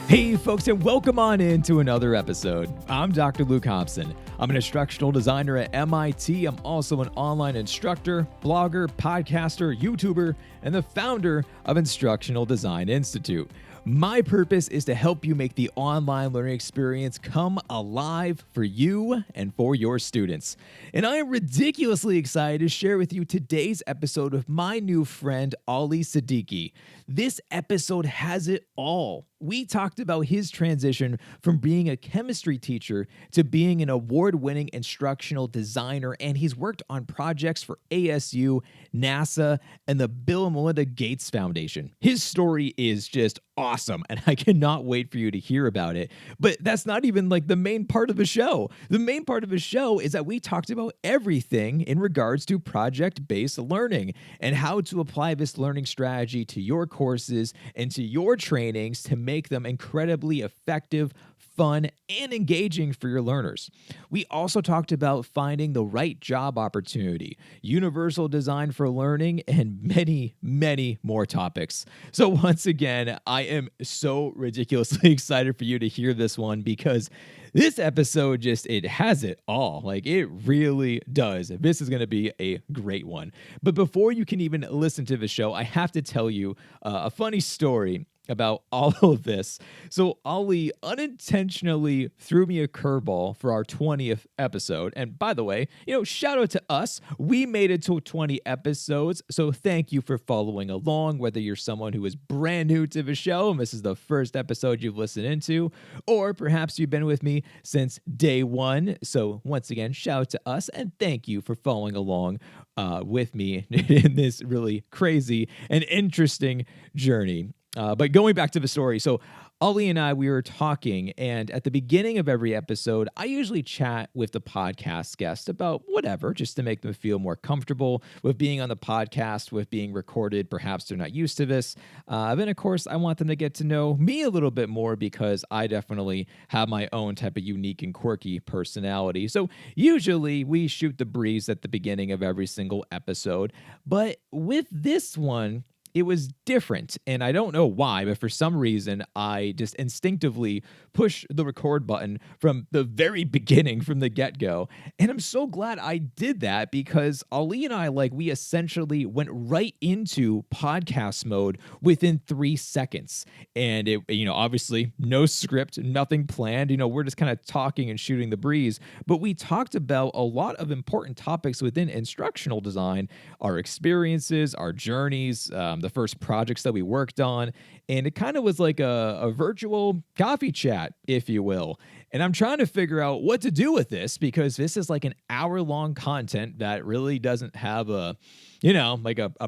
Hey folks, and welcome on into another episode. I'm Dr. Luke Hobson. I'm an instructional designer at MIT. I'm also an online instructor, blogger, podcaster, YouTuber, and the founder of Instructional Design Institute. My purpose is to help you make the online learning experience come alive for you and for your students. And I am ridiculously excited to share with you today's episode with my new friend, Ali Siddiqui. This episode has it all. We talked about his transition from being a chemistry teacher to being an award-winning instructional designer, and he's worked on projects for ASU, NASA, and the Bill and Melinda Gates Foundation. His story is just awesome, and I cannot wait for you to hear about it. But that's not even like the main part of the show. The main part of the show is that we talked about everything in regards to project-based learning and how to apply this learning strategy to your courses and to your trainings to make them incredibly effective, fun, and engaging for your learners. We also talked about finding the right job opportunity, universal design for learning, and many, many more topics. So once again, I am so ridiculously excited for you to hear this one because this episode it has it all. Like, it really does. This is going to be a great one. But before you can even listen to the show, I have to tell you a funny story about all of this. So Ali unintentionally threw me a curveball for our 20th episode. And by the way, shout out to us. We made it to 20 episodes. So thank you for following along, whether you're someone who is brand new to the show and this is the first episode you've listened into, or perhaps you've been with me since day one. So once again, shout out to us and thank you for following along with me in this really crazy and interesting journey. But going back to the story, so Ali and we were talking, and at the beginning of every episode, I usually chat with the podcast guest about whatever, just to make them feel more comfortable with being on the podcast, with being recorded. Perhaps they're not used to this. Then, of course, I want them to get to know me a little bit more because I definitely have my own type of unique and quirky personality. So usually we shoot the breeze at the beginning of every single episode. But with this one, it was different, and I don't know why, but for some reason, I just instinctively pushed the record button from the very beginning, from the get-go, and I'm so glad I did that because Ali and we essentially went right into podcast mode within 3 seconds, and it, obviously, no script, nothing planned, we're just kind of talking and shooting the breeze, but we talked about a lot of important topics within instructional design, our experiences, our journeys, the first projects that we worked on, and it kind of was like a virtual coffee chat, if you will. And I'm trying to figure out what to do with this because this is like an hour-long content that really doesn't have a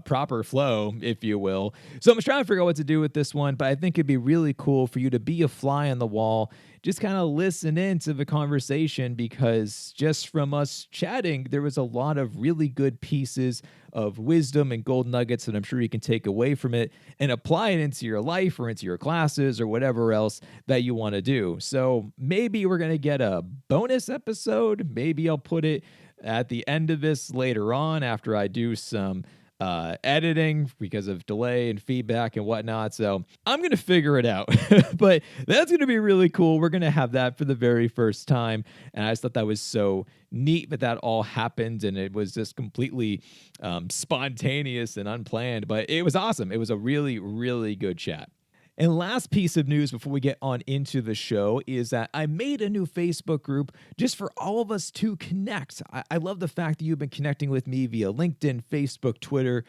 proper flow, if you will. So I'm trying to figure out what to do with this one, but I think it'd be really cool for you to be a fly on the wall, just kind of listen into the conversation because just from us chatting, there was a lot of really good pieces of wisdom and gold nuggets that I'm sure you can take away from it and apply it into your life or into your classes or whatever else that you want to do. So maybe we're going to get a bonus episode. Maybe I'll put it at the end of this later on after I do some editing because of delay and feedback and whatnot. So I'm going to figure it out, but that's going to be really cool. We're going to have that for the very first time. And I just thought that was so neat that all happened and it was just completely spontaneous and unplanned, but it was awesome. It was a really, really good chat. And last piece of news before we get on into the show is that I made a new Facebook group just for all of us to connect. I love the fact that you've been connecting with me via LinkedIn, Facebook, Twitter,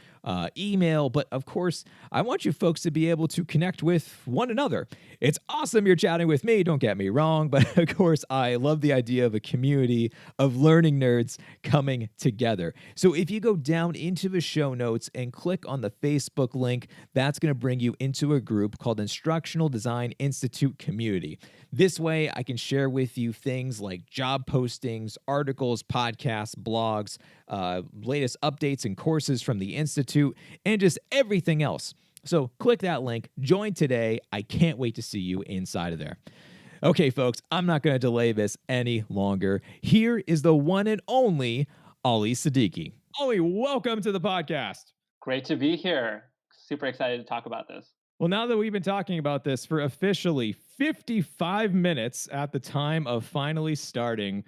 email, but of course, I want you folks to be able to connect with one another. It's awesome you're chatting with me, don't get me wrong, but of course, I love the idea of a community of learning nerds coming together. So if you go down into the show notes and click on the Facebook link, that's going to bring you into a group called Instructional Design Institute Community. This way, I can share with you things like job postings, articles, podcasts, blogs, latest updates and courses from the Institute, and just everything else. So click that link, join today. I can't wait to see you inside of there. Okay, folks, I'm not going to delay this any longer. Here is the one and only Ali Siddiqui. Ali, welcome to the podcast. Great to be here. Super excited to talk about this. Well, now that we've been talking about this for officially 55 minutes at the time of finally starting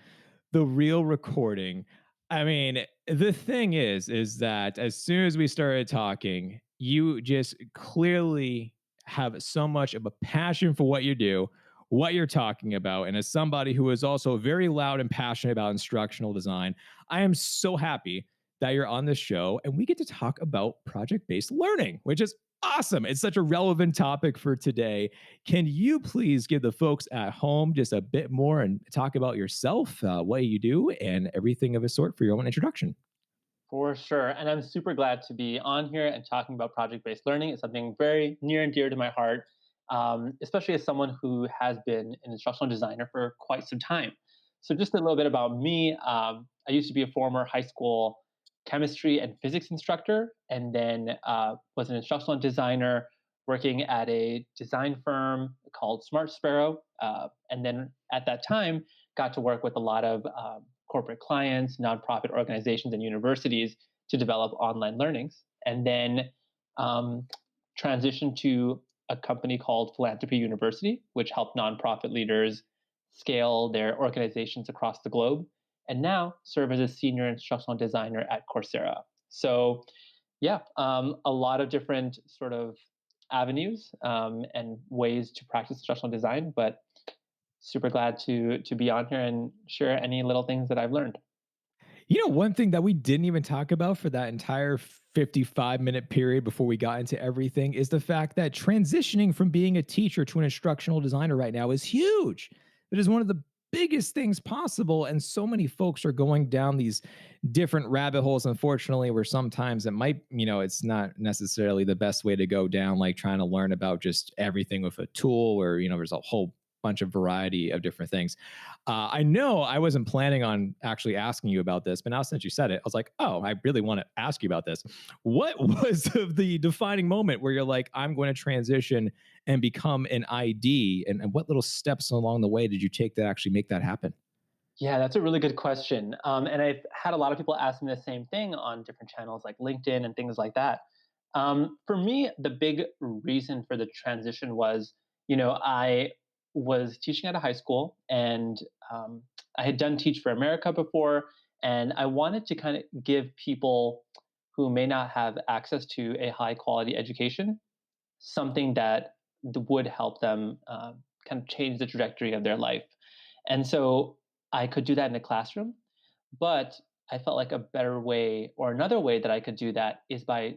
the real recording, I mean, the thing is that as soon as we started talking, you just clearly have so much of a passion for what you do, what you're talking about. And as somebody who is also very loud and passionate about instructional design, I am so happy that you're on this show and we get to talk about project based learning, which is awesome. It's such a relevant topic for today. Can you please give the folks at home just a bit more and talk about yourself, what you do, and everything of a sort for your own introduction? For sure. And I'm super glad to be on here and talking about project based learning. It's something very near and dear to my heart, especially as someone who has been an instructional designer for quite some time. So, just a little bit about me. I used to be a former high school chemistry and physics instructor, and then was an instructional designer working at a design firm called Smart Sparrow. And then at that time, got to work with a lot of corporate clients, nonprofit organizations, and universities to develop online learnings. And then um, transitioned to a company called Philanthropy University, which helped nonprofit leaders scale their organizations across the globe. And now serve as a senior instructional designer at Coursera. So, yeah, a lot of different sort of avenues and ways to practice instructional design, but super glad to be on here and share any little things that I've learned. One thing that we didn't even talk about for that entire 55-minute period before we got into everything is the fact that transitioning from being a teacher to an instructional designer right now is huge. It is one of the biggest things possible. And so many folks are going down these different rabbit holes, unfortunately, where sometimes it might, it's not necessarily the best way to go down, like trying to learn about just everything with a tool where, there's a whole bunch of variety of different things. I know I wasn't planning on actually asking you about this, but now since you said it, I was like, oh, I really want to ask you about this. What was the defining moment where you're like, I'm going to transition and become an ID? And what little steps along the way did you take to actually make that happen? Yeah, that's a really good question. And I've had a lot of people ask me the same thing on different channels like LinkedIn and things like that. For me, the big reason for the transition was, I was teaching at a high school and I had done Teach for America before. And I wanted to kind of give people who may not have access to a high quality education something that would help them kind of change the trajectory of their life. And so I could do that in a classroom, but I felt like a better way or another way that I could do that is by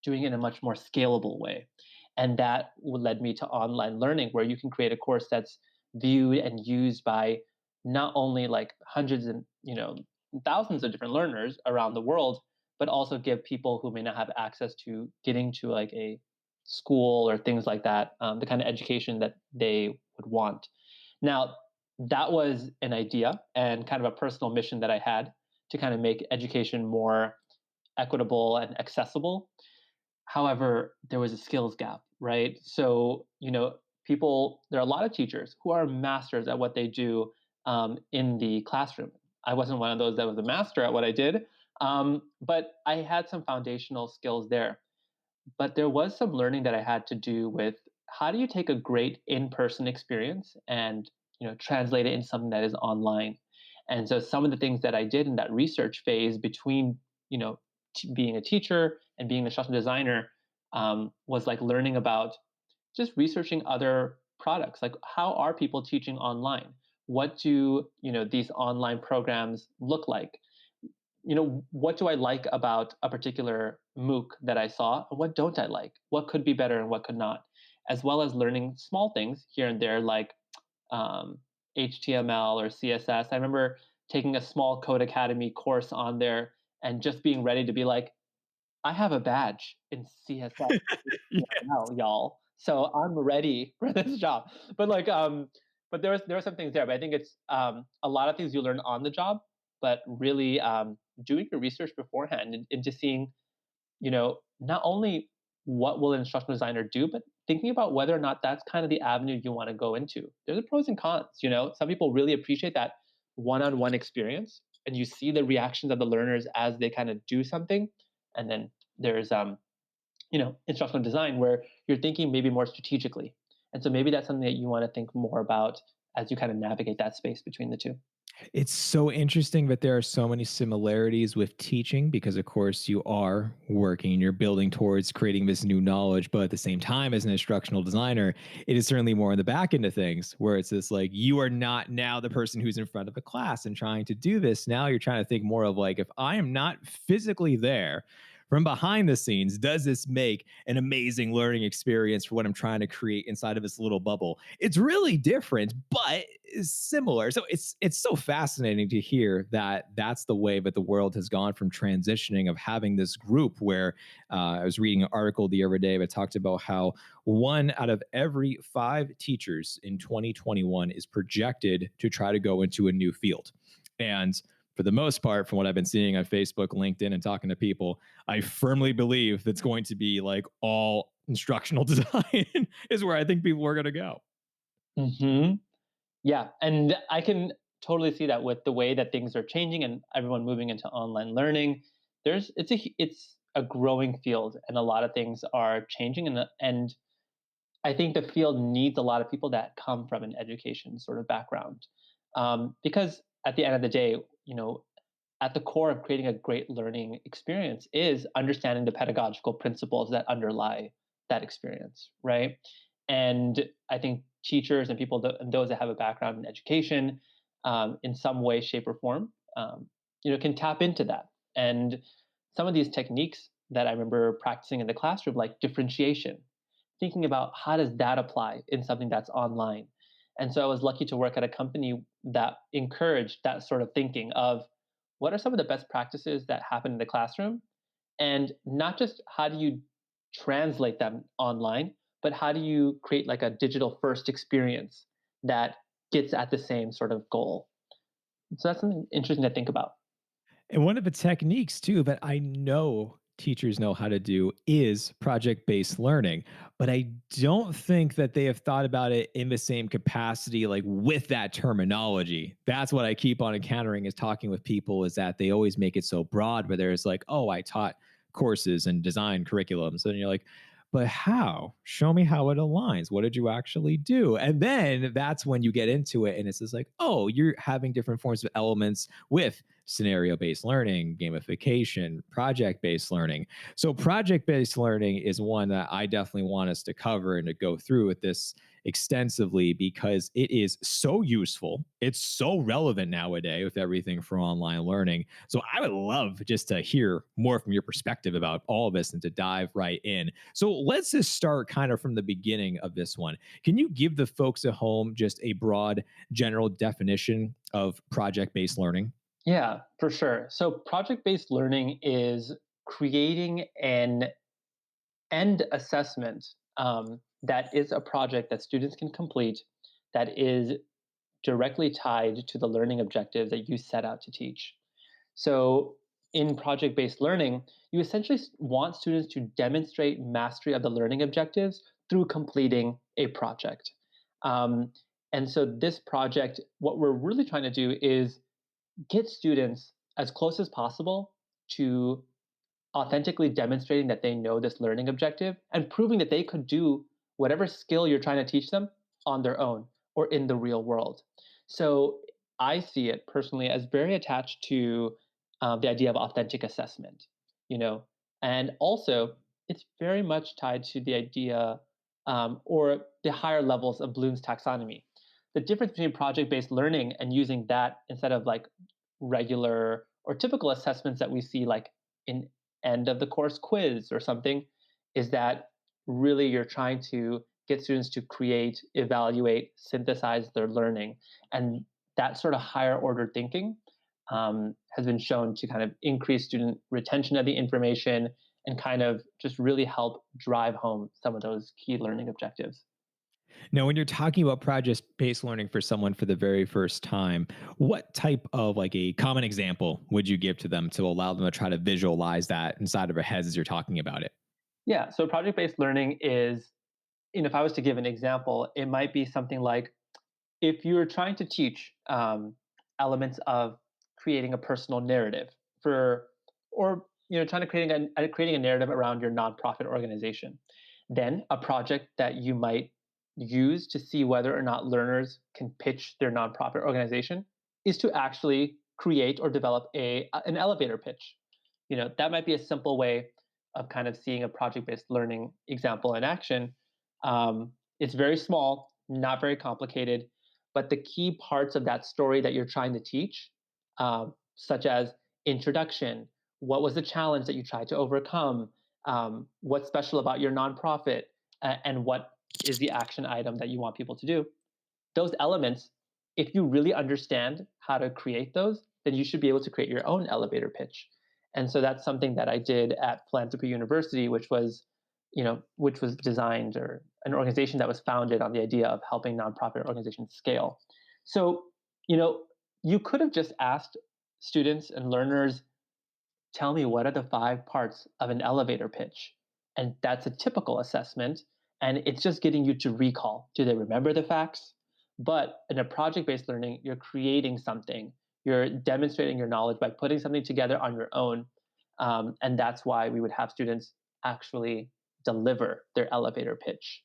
doing it in a much more scalable way. And that led me to online learning, where you can create a course that's viewed and used by not only like hundreds and thousands of different learners around the world, but also give people who may not have access to getting to like a school or things like that the kind of education that they would want. Now, that was an idea and kind of a personal mission that I had to kind of make education more equitable and accessible. However, there was a skills gap, right? So, there are a lot of teachers who are masters at what they do in the classroom. I wasn't one of those that was a master at what I did, but I had some foundational skills there. But there was some learning that I had to do with how do you take a great in-person experience and translate it into something that is online. And so some of the things that I did in that research phase between being a teacher and being a instructional designer was like learning about just researching other products, like how are people teaching online, what do these online programs look like, what do I like about a particular MOOC that I saw, and what don't I like? What could be better and what could not? As well as learning small things here and there, like um, HTML or CSS. I remember taking a small Code Academy course on there and just being ready to be like, I have a badge in CSS, Yeah. HTML, y'all. So I'm ready for this job. But but there were some things there. But I think it's a lot of things you learn on the job, but really doing your research beforehand and into seeing, not only what will an instructional designer do, but thinking about whether or not that's kind of the avenue you want to go into. There's the pros and cons. Some people really appreciate that one-on-one experience, and you see the reactions of the learners as they kind of do something, and then there's instructional design where you're thinking maybe more strategically. And so maybe that's something that you want to think more about as you kind of navigate that space between the two. It's so interesting that there are so many similarities with teaching because, of course, you are working, you're building towards creating this new knowledge. But at the same time, as an instructional designer, it is certainly more on the back end of things where it's this like, you are not now the person who's in front of a class and trying to do this. Now you're trying to think more of like, if I am not physically there, from behind the scenes, does this make an amazing learning experience for what I'm trying to create inside of this little bubble? It's really different, but is similar. So it's so fascinating to hear that that's the way that the world has gone from transitioning of having this group where I was reading an article the other day that talked about how one out of every five teachers in 2021 is projected to try to go into a new field. And for the most part, from what I've been seeing on Facebook, LinkedIn, and talking to people, I firmly believe that's going to be like all instructional design is where I think people are going to go. Hmm. Yeah, and I can totally see that with the way that things are changing and everyone moving into online learning. It's a growing field, and a lot of things are changing, and I think the field needs a lot of people that come from an education sort of background, because at the end of the day, at the core of creating a great learning experience is understanding the pedagogical principles that underlie that experience, right? And I think teachers and and those that have a background in education, in some way, shape, or form, can tap into that. And some of these techniques that I remember practicing in the classroom, like differentiation, thinking about how does that apply in something that's online. And so I was lucky to work at a company that encouraged that sort of thinking of what are some of the best practices that happen in the classroom, and not just how do you translate them online, but how do you create like a digital first experience that gets at the same sort of goal. So that's something interesting to think about. And one of the techniques too that I know teachers know how to do is project based learning, but I don't think that they have thought about it in the same capacity, like with that terminology. That's what I keep on encountering is talking with people is that they always make it so broad, where there's like, oh, I taught courses and design curriculums. And you're like, but how? Show me how it aligns. What did you actually do? And then that's when you get into it. And it's just like, oh, you're having different forms of elements with scenario based learning, gamification, project based learning. So, project based learning is one that I definitely want us to cover and to go through with this extensively because it is so useful. It's so relevant nowadays with everything from online learning. So, I would love just to hear more from your perspective about all of this and to dive right in. So, let's just start kind of from the beginning of this one. Can you give the folks at home just a broad general definition of project based learning? Yeah, for sure. So project based learning is creating an end assessment, that is a project that students can complete that is directly tied to the learning objectives that you set out to teach. So, in project based learning, you essentially want students to demonstrate mastery of the learning objectives through completing a project. Um, and so, this project, what we're really trying to do is get students as close as possible to authentically demonstrating that they know this learning objective and proving that they could do whatever skill you're trying to teach them on their own or in the real world. So I see it personally as very attached to the idea of authentic assessment, you know, and also it's very much tied to the idea, or the higher levels of Bloom's taxonomy. The difference between project based learning and using that instead of like regular or typical assessments that we see like in end of the course quiz or something is that really you're trying to get students to create, evaluate, synthesize their learning. And that sort of higher order thinking, has been shown to kind of increase student retention of the information and kind of just really help drive home some of those key learning objectives. Now, when you're talking about project based learning for someone for the very first time, what type of like a common example would you give to them to allow them to try to visualize that inside of their heads as you're talking about it? Yeah, so project based learning is, if I was to give an example, it might be something like if you're trying to teach elements of creating a personal narrative for, or trying to creating a narrative around your nonprofit organization. Then a project that you might use to see whether or not learners can pitch their nonprofit organization is to actually create or develop an elevator pitch. That might be a simple way of kind of seeing a project-based learning example in action. It's very small, not very complicated, but the key parts of that story that you're trying to teach, such as introduction, what was the challenge that you tried to overcome, what's special about your nonprofit, and what is the action item that you want people to do. Those elements, if you really understand how to create those, then you should be able to create your own elevator pitch. And so that's something that I did at Philanthropy University, which was designed, or an organization that was founded on the idea of helping nonprofit organizations scale. So, you know, you could have just asked students and learners, tell me what are the 5 parts of an elevator pitch? And that's a typical assessment. And it's just getting you to recall. Do they remember the facts? But in a project based learning, you're creating something, you're demonstrating your knowledge by putting something together on your own. And that's why we would have students actually deliver their elevator pitch.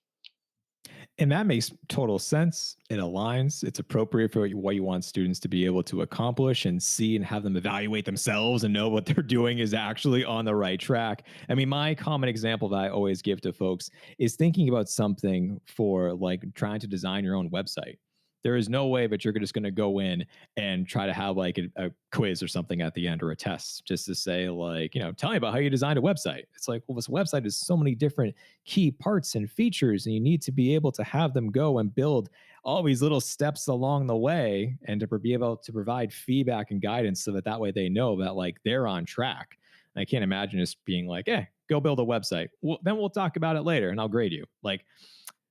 And that makes total sense. It aligns. It's appropriate for what you want students to be able to accomplish and see and have them evaluate themselves and know what they're doing is actually on the right track. I mean, my common example that I always give to folks is thinking about something for like trying to design your own website. There is no way that you're just going to go in and try to have like a quiz or something at the end, or a test, just to say like, tell me about how you designed a website. It's like, well, this website is so many different key parts and features, and you need to be able to have them go and build all these little steps along the way, and to be able to provide feedback and guidance so that way they know that like they're on track. And I can't imagine just being like, hey, go build a website. Well, then we'll talk about it later and I'll grade you. Like,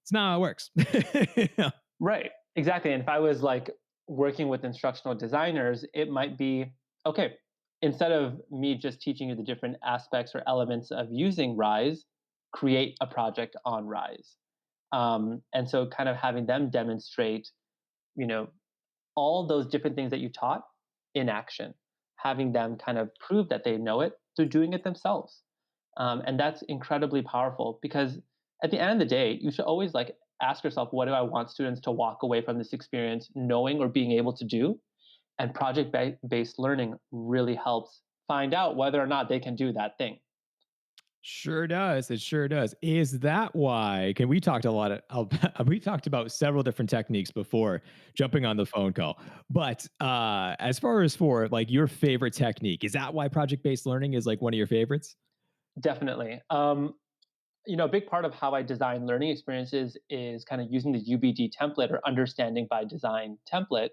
it's not how it works. Yeah. Right. Exactly. And if I was like working with instructional designers, it might be okay, instead of me just teaching you the different aspects or elements of using Rise, create a project on Rise. And so kind of having them demonstrate, you know, all those different things that you taught in action, having them kind of prove that they know it through doing it themselves. And that's incredibly powerful, because at the end of the day, you should always like ask yourself, what do I want students to walk away from this experience knowing or being able to do? And project based learning really helps find out whether or not they can do that thing. Sure does. It sure does. Is that why? Can we talked a lot of we talked about several different techniques before jumping on the phone call. But as far as for like your favorite technique, is that why project based learning is like one of your favorites? Definitely. A big part of how I design learning experiences is kind of using the UBD template, or understanding by design template.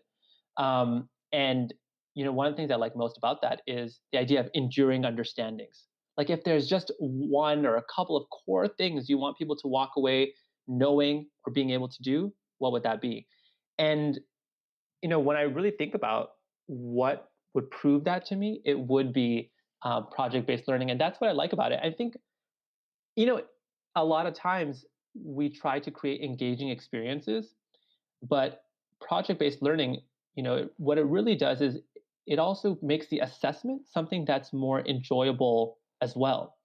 And one of the things I like most about that is the idea of enduring understandings. Like if there's just one or a couple of core things you want people to walk away knowing or being able to do, what would that be? And when I really think about what would prove that to me, it would be project-based learning, and that's what I like about it. I think you know a lot of times we try to create engaging experiences, but project-based learning, what it really does is it also makes the assessment something that's more enjoyable as well.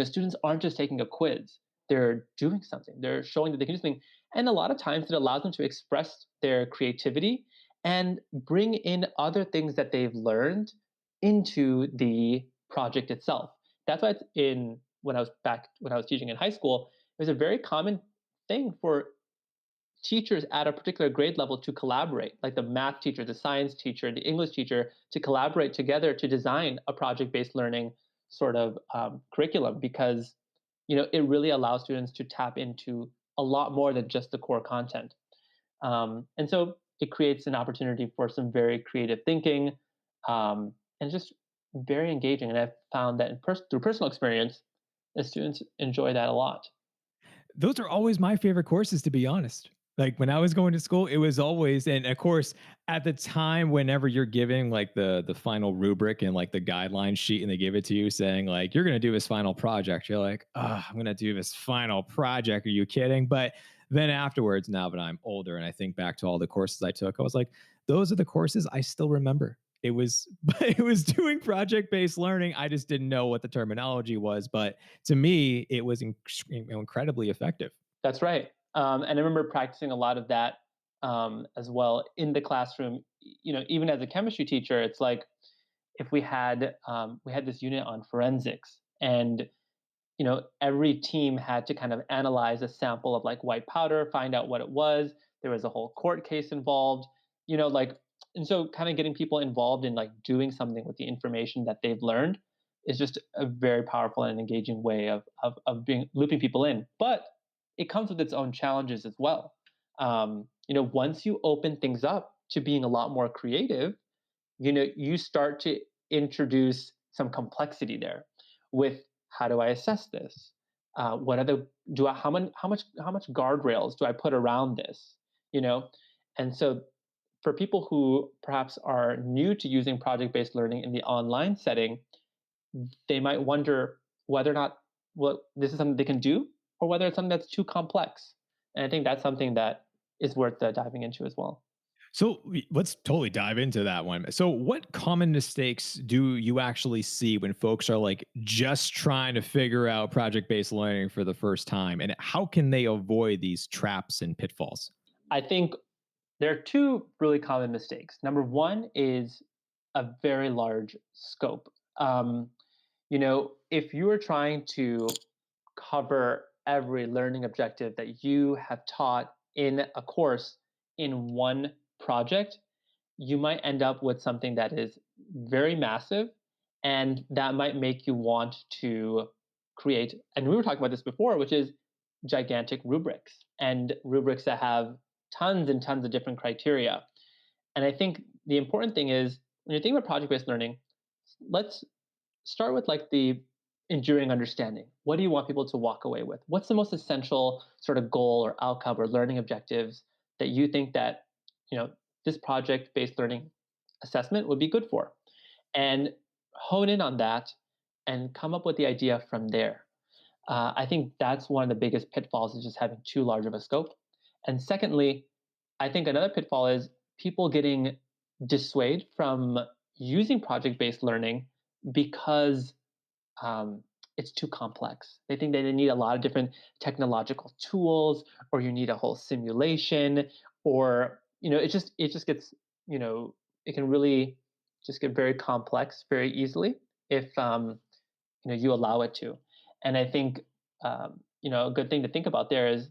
Students aren't just taking a quiz, they're doing something, they're showing that they can do something. And a lot of times it allows them to express their creativity and bring in other things that they've learned into the project itself. That's why it's in when I was teaching in high school, it was a very common thing for teachers at a particular grade level to collaborate, like the math teacher, the science teacher, the English teacher, to collaborate together to design a project-based learning sort of curriculum, because it really allows students to tap into a lot more than just the core content. And so it creates an opportunity for some very creative thinking, and just very engaging. And I've found that through personal experience, the students enjoy that a lot. Those are always my favorite courses, to be honest. Like when I was going to school, it was always, and of course, at the time, whenever you're giving like the final rubric and like the guideline sheet, and they give it to you saying like you're going to do this final project, you're like, oh, I'm going to do this final project. Are you kidding? But then afterwards, now that I'm older and I think back to all the courses I took, I was like, those are the courses I still remember. it was it was doing project-based learning. I just didn't know what the terminology was, but to me, it was incredibly effective. That's right. And I remember practicing a lot of that as well in the classroom. Even as a chemistry teacher, it's like if we had this unit on forensics, and every team had to kind of analyze a sample of like white powder, find out what it was. There was a whole court case involved, like, and so kind of getting people involved in like doing something with the information that they've learned is just a very powerful and engaging way of being looping people in. But it comes with its own challenges as well. Once you open things up to being a lot more creative, you start to introduce some complexity there with how do I assess this? What are the do I how much guardrails do I put around this? You know, and so for people who perhaps are new to using project-based learning in the online setting, they might wonder whether or not what this is something they can do, or whether it's something that's too complex. And I think that's something that is worth diving into as well. So let's totally dive into that one. So, what common mistakes do you actually see when folks are like just trying to figure out project based learning for the first time? And how can they avoid these traps and pitfalls? I think there are two really common mistakes. Number one is a very large scope. If you are trying to cover every learning objective that you have taught in a course in one project, you might end up with something that is very massive, and that might make you want to create, and we were talking about this before, which is gigantic rubrics, and rubrics that have tons and tons of different criteria. And I think the important thing is when you're thinking about project-based learning, let's start with like the enduring understanding. What do you want people to walk away with? What's the most essential sort of goal or outcome or learning objectives that you think that you know this project-based learning assessment would be good for? And hone in on that and come up with the idea from there. I think that's one of the biggest pitfalls, is just having too large of a scope. And secondly, I think another pitfall is people getting dissuaded from using project-based learning because it's too complex. They think that they need a lot of different technological tools, or you need a whole simulation, or it just gets it can really just get very complex very easily if you allow it to. And I think a good thing to think about there is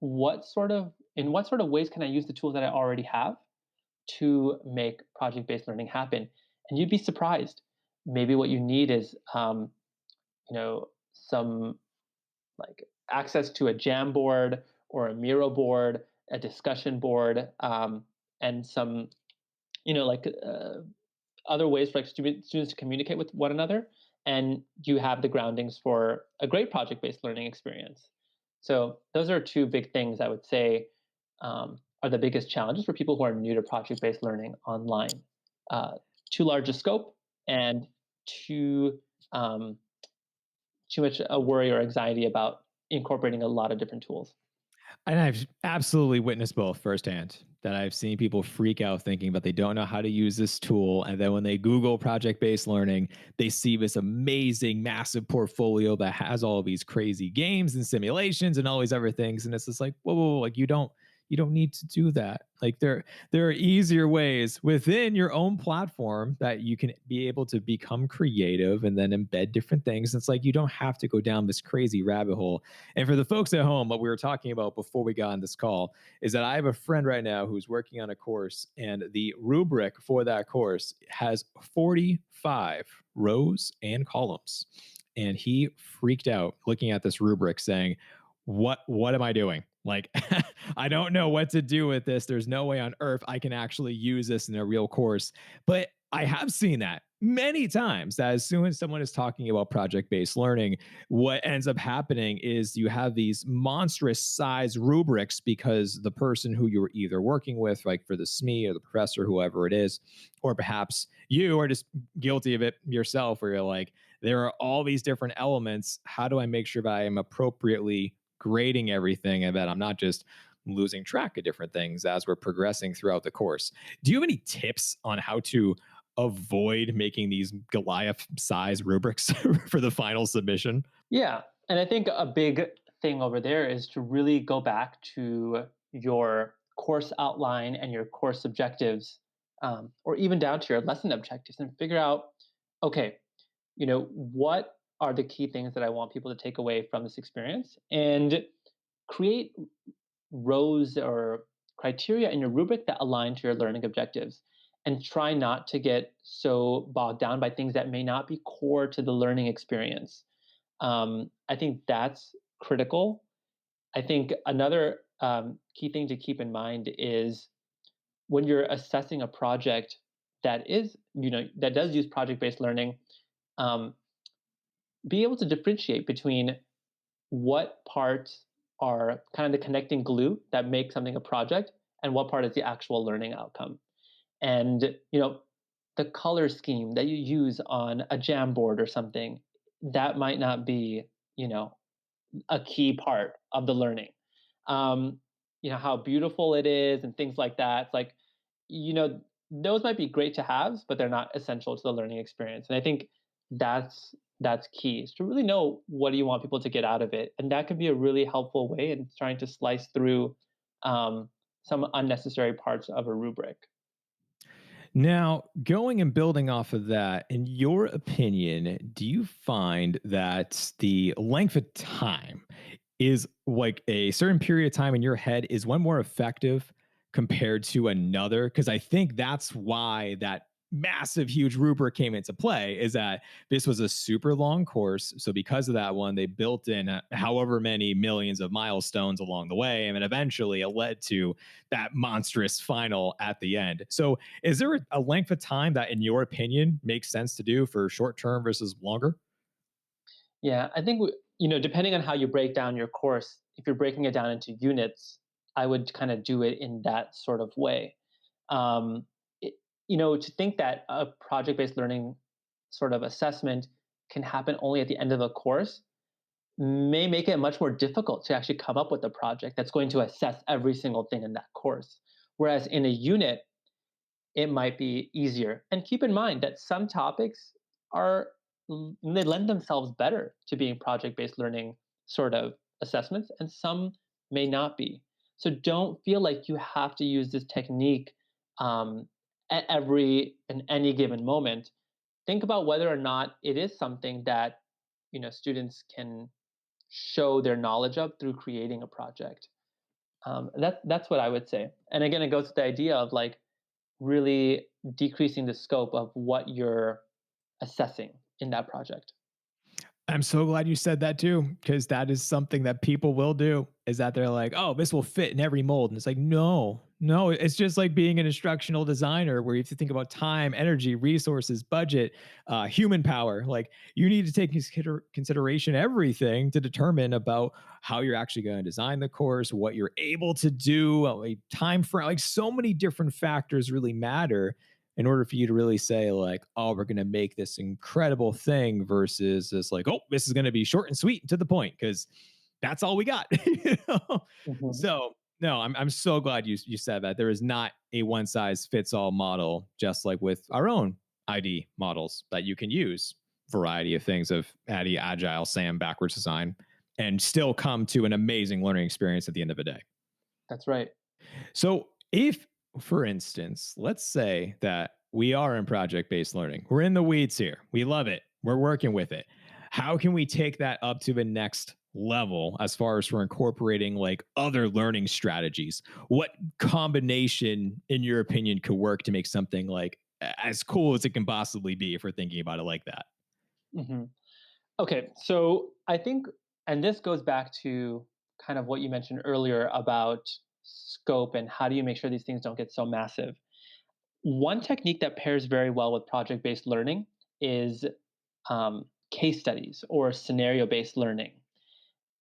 what sort of ways can I use the tools that I already have to make project-based learning happen? And you'd be surprised. Maybe what you need is some like access to a Jamboard or a Miro board, a discussion board, and some like other ways for like students to communicate with one another, and you have the groundings for a great project-based learning experience. So those are two big things I would say are the biggest challenges for people who are new to project-based learning online. Uh, Too large a scope, and too um, too much a worry or anxiety about incorporating a lot of different tools. And I've absolutely witnessed both firsthand. That I've seen people freak out thinking, but they don't know how to use this tool. And then when they Google project based learning, they see this amazing, massive portfolio that has all of these crazy games and simulations and all these other things. And it's just like, whoa, whoa, whoa, like you don't need to do that. Like there are easier ways within your own platform that you can be able to become creative and then embed different things. It's like you don't have to go down this crazy rabbit hole. And for the folks at home, what we were talking about before we got on this call is that I have a friend right now who's working on a course, and the rubric for that course has 45 rows and columns. And he freaked out looking at this rubric saying, what am I doing? Like, I don't know what to do with this. There's no way on earth I can actually use this in a real course. But I have seen that many times, that as soon as someone is talking about project based learning, what ends up happening is you have these monstrous size rubrics because the person who you're either working with, like for the SME or the professor, whoever it is, or perhaps you are just guilty of it yourself, where you're like, there are all these different elements. How do I make sure that I am appropriately grading everything and that I'm not just losing track of different things as we're progressing throughout the course. Do you have any tips on how to avoid making these Goliath size rubrics for the final submission? Yeah. And I think a big thing over there is to really go back to your course outline and your course objectives, or even down to your lesson objectives, and figure out, okay, what are the key things that I want people to take away from this experience, and create rows or criteria in your rubric that align to your learning objectives, and try not to get so bogged down by things that may not be core to the learning experience. I think that's critical. I think another key thing to keep in mind is when you're assessing a project that does use project-based learning, um, be able to differentiate between what parts are kind of the connecting glue that make something a project, and what part is the actual learning outcome. And the color scheme that you use on a Jamboard or something, that might not be you know a key part of the learning. Um, how beautiful it is and things like that. It's like, you know, those might be great to have, but they're not essential to the learning experience. And I think that's key, is to really know what do you want people to get out of it, and that can be a really helpful way in trying to slice through um, some unnecessary parts of a rubric. Now, going and building off of that, in your opinion, do you find that the length of time is like a certain period of time in your head is one more effective compared to another? Because I think that's why that massive, huge rubric came into play, is that this was a super long course. So, because of that one, they built in however many millions of milestones along the way. And eventually it led to that monstrous final at the end. So, is there a length of time that, in your opinion, makes sense to do for short term versus longer? Yeah, I think depending on how you break down your course, if you're breaking it down into units, I would kind of do it in that sort of way. Um, it, to think that a project-based learning sort of assessment can happen only at the end of a course may make it much more difficult to actually come up with a project that's going to assess every single thing in that course. Whereas in a unit, it might be easier. And keep in mind that some topics they lend themselves better to being project-based learning sort of assessments, and some may not be. So don't feel like you have to use this technique um, at every in any given moment. Think about whether or not it is something that students can show their knowledge of through creating a project. That's what I would say. And again, it goes to the idea of like really decreasing the scope of what you're assessing in that project. I'm so glad you said that too, because that is something that people will do, is that they're like, oh, this will fit in every mold. And it's like, no, no, it's just like being an instructional designer where you have to think about time, energy, resources, budget, human power. Like, you need to take into consideration everything to determine about how you're actually going to design the course, what you're able to do, like time frame, like so many different factors really matter in order for you to really say like, oh, we're going to make this incredible thing versus this like, oh, this is going to be short and sweet and to the point because that's all we got. You know? Mhm. So no, I'm so glad you said that there is not a one size fits all model, just like with our own ID models that you can use variety of things of ADDIE, Agile, SAM, backwards design, and still come to an amazing learning experience at the end of the day. That's right. So, if, for instance, let's say that we are in project based learning, we're in the weeds here, we love it, we're working with it. How can we take that up to the next level as far as we're incorporating like other learning strategies? What combination, in your opinion, could work to make something like as cool as it can possibly be if we're thinking about it like that? hmm Okay, so I think, and this goes back to kind of what you mentioned earlier about scope and how do you make sure these things don't get so massive. One technique that pairs very well with project based learning is case studies or scenario based learning.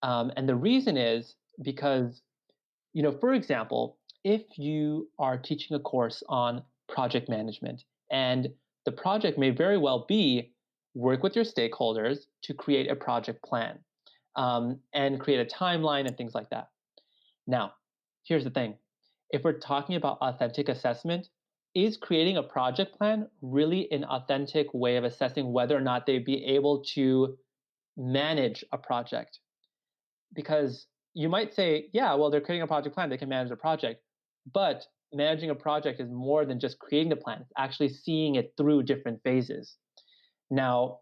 And the reason is because, for example, if you are teaching a course on project management, and the project may very well be work with your stakeholders to create a project plan, and create a timeline and things like that. Now, Here's the thing. If we're talking about authentic assessment, is creating a project plan really an authentic way of assessing whether or not they'd be able to manage a project? Because you might say, yeah, well, they're creating a project plan, they can manage a project. But managing a project is more than just creating the plan, it's actually seeing it through different phases. Now,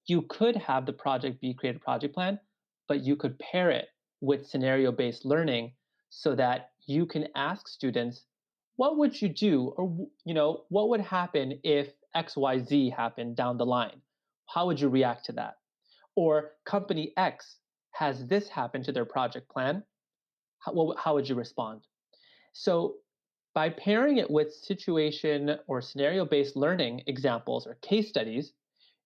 you could have the project be create a project plan, but you could pair it with scenario based learning so that you can ask students, what would you do? Or, what would happen if XYZ happened down the line? How would you react to that? Or company X has this happen to their project plan. How would you respond? So, by pairing it with situation or scenario based learning examples or case studies,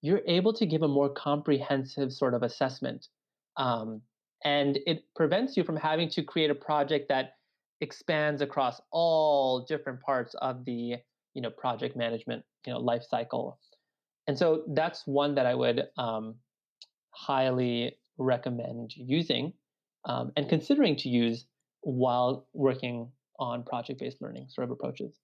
you're able to give a more comprehensive sort of assessment. Um, and it prevents you from having to create a project that expands across all different parts of the project management life cycle. And so that's one that I would highly recommend using and considering to use while working on project-based learning sort of approaches.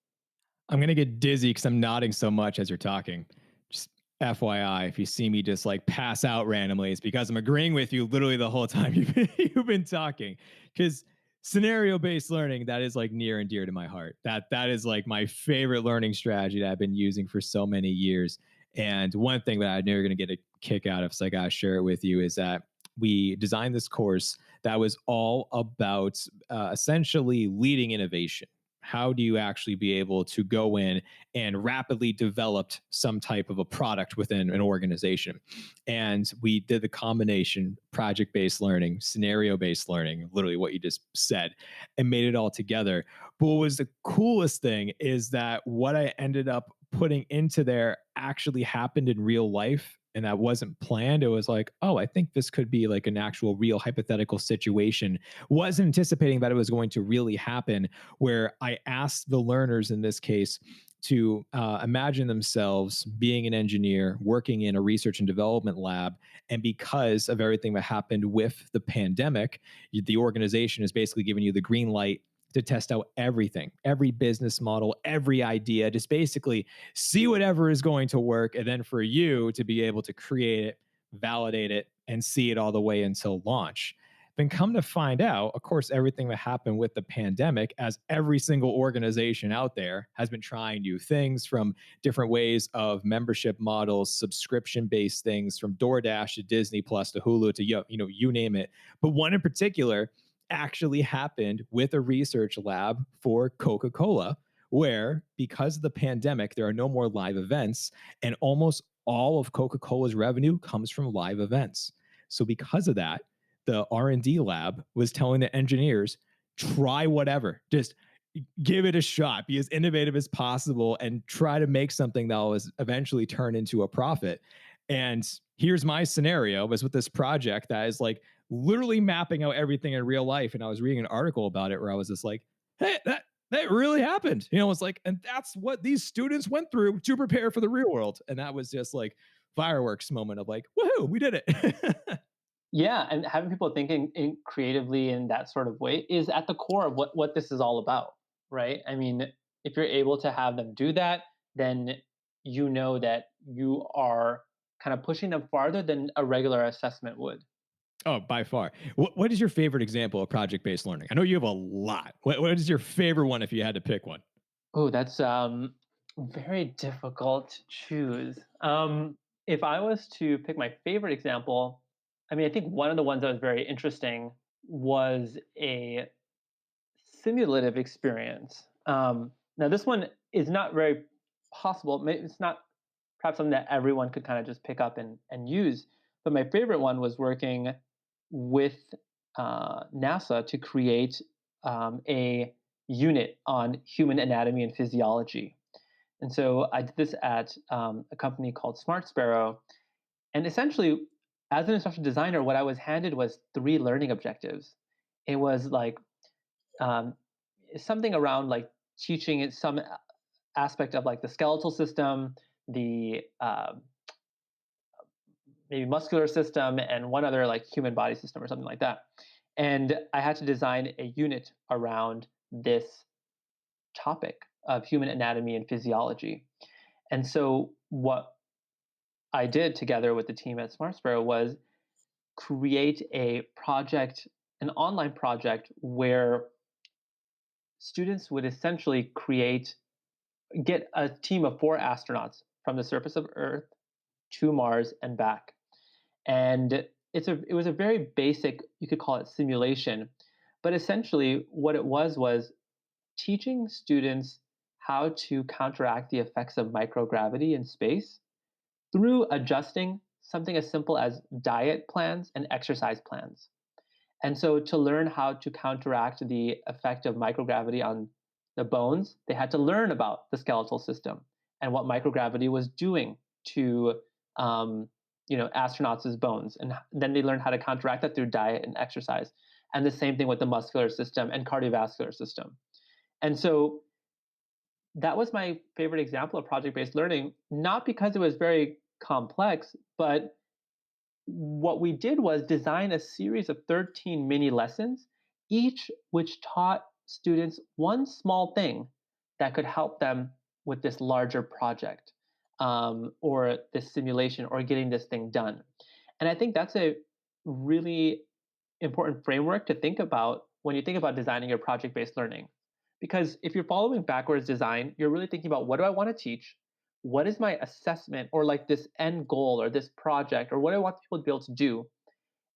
I'm gonna get dizzy because I'm nodding so much as you're talking. Just FYI, if you see me just like pass out randomly, it's because I'm agreeing with you literally the whole time you've been talking. Because scenario-based learning, that is like near and dear to my heart. That is like my favorite learning strategy that I've been using for so many years. And one thing that I know you're gonna get a kick out of, so I gotta share it with you, is that we designed this course that was all about essentially leading innovation. How do you actually be able to go in and rapidly develop some type of a product within an organization? And we did the combination project based learning, scenario based learning, literally what you just said, and made it all together. But what was the coolest thing is that what I ended up putting into there actually happened in real life, and that wasn't planned. It was like, oh, I think this could be like an actual real hypothetical situation. Wasn't anticipating that it was going to really happen, where I asked the learners in this case to imagine themselves being an engineer working in a research and development lab. And because of everything that happened with the pandemic, the organization is basically giving you the green light to test out everything, every business model, every idea, just basically see whatever is going to work. And then for you to be able to create it, validate it, and see it all the way until launch. Then come to find out, of course, everything that happened with the pandemic, as every single organization out there has been trying new things, from different ways of membership models, subscription-based things, from DoorDash to Disney Plus to Hulu to you name it. But one in particular actually happened with a research lab for Coca-Cola, where because of the pandemic, there are no more live events, and almost all of Coca-Cola's revenue comes from live events. So because of that, the R&D lab was telling the engineers, try whatever, just give it a shot, be as innovative as possible, and try to make something that will eventually turn into a profit. And here's my scenario, was with this project that is like literally mapping out everything in real life. And I was reading an article about it where I was just like, hey, that really happened. It's like, and that's what these students went through to prepare for the real world. And that was just like fireworks moment of like, woohoo, we did it. Yeah, and having people thinking creatively in that sort of way is at the core of what this is all about, right? I mean, if you're able to have them do that, then you know that you are kind of pushing them farther than a regular assessment would. Oh, by far. What is your favorite example of project based learning? I know you have a lot. What is your favorite one if you had to pick one? Oh, that's very difficult to choose. If I was to pick my favorite example, I mean, I think one of the ones that was very interesting was a simulative experience. Now, this one is not very possible. It's not perhaps something that everyone could kind of just pick up and use. But my favorite one was working with NASA to create a unit on human anatomy and physiology. And so I did this at a company called Smart Sparrow. And essentially, as an instructional designer, what I was handed was three learning objectives. It was like um, something around like teaching it some aspect of like the skeletal system, the maybe muscular system, and one other like human body system or something like that. And I had to design a unit around this topic of human anatomy and physiology. And so what I did together with the team at Smart Sparrow was create a project, an online project where students would essentially get a team of 4 astronauts from the surface of Earth to Mars and back. And it was a very basic, you could call it simulation, but essentially what it was teaching students how to counteract the effects of microgravity in space through adjusting something as simple as diet plans and exercise plans. And so, to learn how to counteract the effect of microgravity on the bones, they had to learn about the skeletal system and what microgravity was doing to astronauts' bones. And then they learned how to counteract that through diet and exercise. And the same thing with the muscular system and cardiovascular system. And so that was my favorite example of project-based learning, not because it was very complex, but what we did was design a series of 13 mini lessons, each which taught students one small thing that could help them with this larger project, or this simulation, or getting this thing done. And I think that's a really important framework to think about when you think about designing your project based learning. Because if you're following backwards design, you're really thinking about, what do I want to teach? What is my assessment, or like this end goal, or this project, or what I want people to be able to do?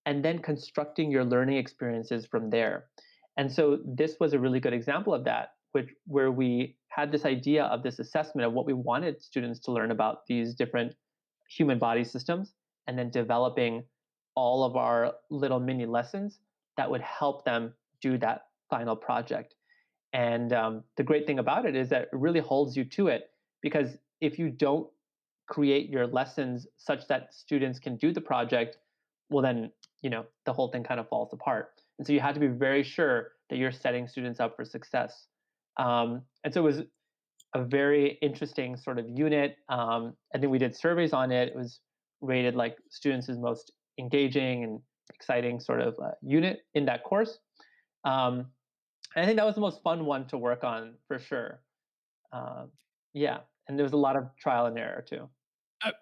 And then constructing your learning experiences from there. And so this was a really good example of that, where we had this idea of this assessment of what we wanted students to learn about these different human body systems, and then developing all of our little mini lessons that would help them do that final project. And the great thing about it is that it really holds you to it, because if you don't create your lessons such that students can do the project, well, then the whole thing kind of falls apart. And so you have to be very sure that you're setting students up for success. And so it was a very interesting sort of unit. I think we did surveys on it. It was rated like students' most engaging and exciting sort of unit in that course. Um, and I think that was the most fun one to work on for sure. Um, yeah, and there was a lot of trial and error too.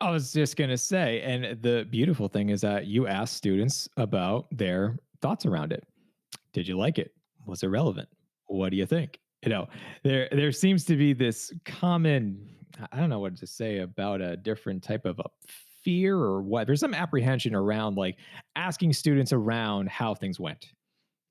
I was just going to say, and the beautiful thing is that you asked students about their thoughts around it. Did you like it? Was it relevant? What do you think? There seems to be this common, I don't know what to say about a different type of a fear or what. There's some apprehension around like asking students around how things went.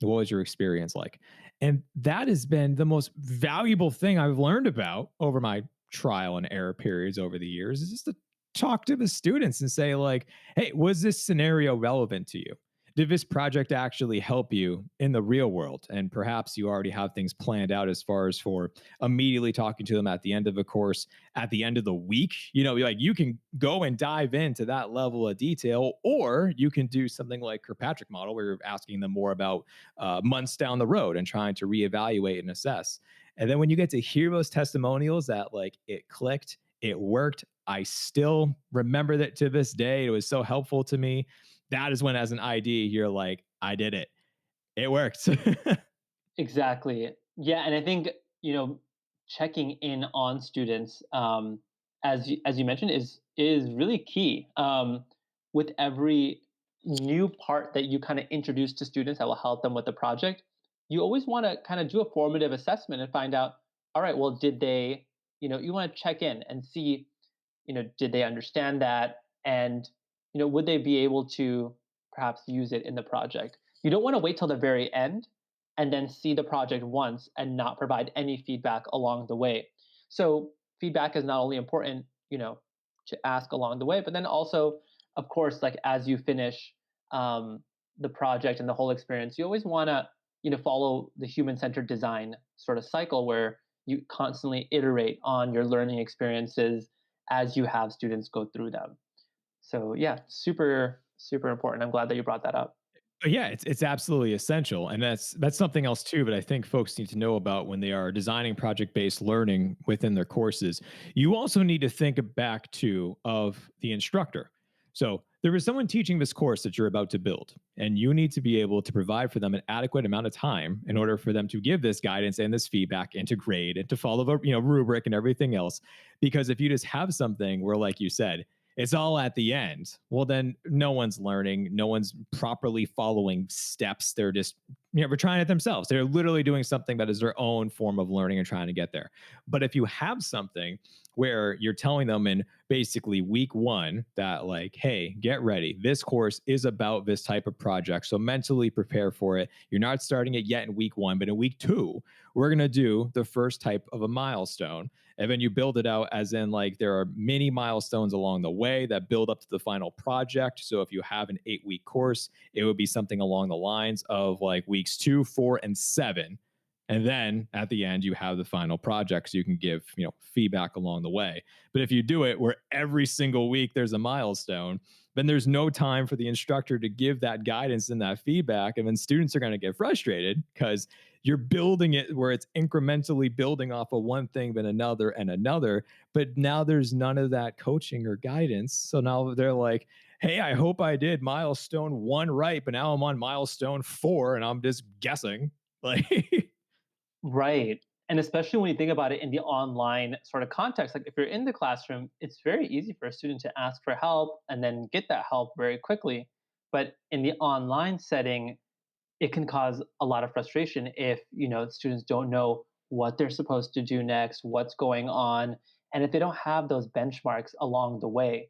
What was your experience like? And that has been the most valuable thing I've learned about over my trial and error periods over the years, is just to talk to the students and say, like, hey, was this scenario relevant to you? Did this project actually help you in the real world? And perhaps you already have things planned out as far as for immediately talking to them at the end of a course, at the end of the week. Like you can go and dive into that level of detail, or you can do something like Kirkpatrick model, where you're asking them more about months down the road and trying to reevaluate and assess. And then when you get to hear those testimonials that like it clicked, it worked, I still remember that to this day, it was so helpful to me. That is when, as an ID, you're like, I did it. It worked. Exactly. Yeah, and I think checking in on students, as you mentioned, is really key. With every new part that you kind of introduce to students that will help them with the project, you always want to kind of do a formative assessment and find out, all right, well, did they, you want to check in and see, did they understand that, and would they be able to perhaps use it in the project? You don't want to wait till the very end and then see the project once and not provide any feedback along the way. So feedback is not only important, to ask along the way, but then also, of course, like as you finish the project and the whole experience, you always want to, follow the human-centered design sort of cycle, where you constantly iterate on your learning experiences as you have students go through them. So yeah, super, super important. I'm glad that you brought that up. Yeah, it's absolutely essential, and that's something else too. But I think folks need to know about when they are designing project based learning within their courses. You also need to think back to of the instructor. So There is someone teaching this course that you're about to build, and you need to be able to provide for them an adequate amount of time in order for them to give this guidance and this feedback and to grade and to follow the rubric and everything else. Because if you just have something where, like you said, it's all at the end, well, then no one's learning, no one's properly following steps. They're just they're trying it themselves. They're literally doing something that is their own form of learning and trying to get there. But if you have something where you're telling them in basically week one that, like, hey, get ready, this course is about this type of project, so mentally prepare for it. You're not starting it yet in week one, but in week two we're going to do the first type of a milestone, and then you build it out as in, like, there are many milestones along the way that build up to the final project. So if you have an 8-week course, it would be something along the lines of like weeks 2, 4, and 7. And then at the end, you have the final project, so you can give feedback along the way. But if you do it where every single week there's a milestone, then there's no time for the instructor to give that guidance and that feedback. And then students are going to get frustrated because you're building it where it's incrementally building off of one thing, then another and another. But now there's none of that coaching or guidance. So now they're like, hey, I hope I did milestone 1 right, but now I'm on milestone 4 and I'm just guessing. Like, Right. And especially when you think about it in the online sort of context, like if you're in the classroom, it's very easy for a student to ask for help and then get that help very quickly. But in the online setting, it can cause a lot of frustration if, students don't know what they're supposed to do next, what's going on, and if they don't have those benchmarks along the way.